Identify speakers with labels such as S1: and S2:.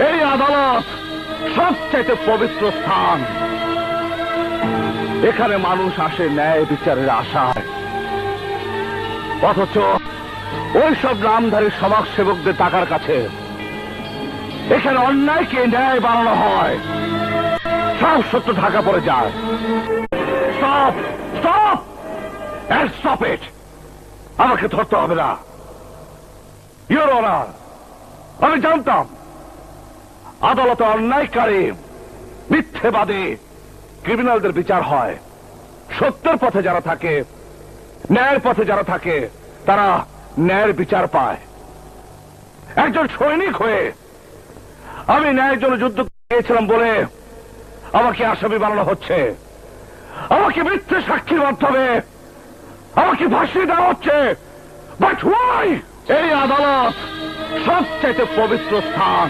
S1: এই আদালত সবচাইতে পবিত্র স্থান। এখানে মানুষ আসে ন্যায় বিচারের আশায়, অথচ ওইসব নামধারী সমাজসেবকদের টাকার কাছে এখানে অন্যায়কে ন্যায় বানানো হয়, সব সত্য ঢাকা পড়ে যায়। Stop stop and stop it. আমাকে ধরতে হবে না, ইওর অনার। আমি জানতাম আদালতে অন্যায়কারী মিথ্যেবাদী ক্রিমিনালদের বিচার হয়। সত্যের পথে যারা থাকে, ন্যায়ের পথে যারা থাকে, তারা ন্যায়ের বিচার পায়। একজন সৈনিক হয়ে আমি ন্যায়ের জন্য যুদ্ধ করেছিলাম বলে আমাকে আসামি বানানো হচ্ছে, আমাকে মিথ্যে সাক্ষীর মাধ্যমে আমাকে ফাঁসিয়ে দেওয়া হচ্ছে। But why? এই আদালত সবচাইতে পবিত্র স্থান।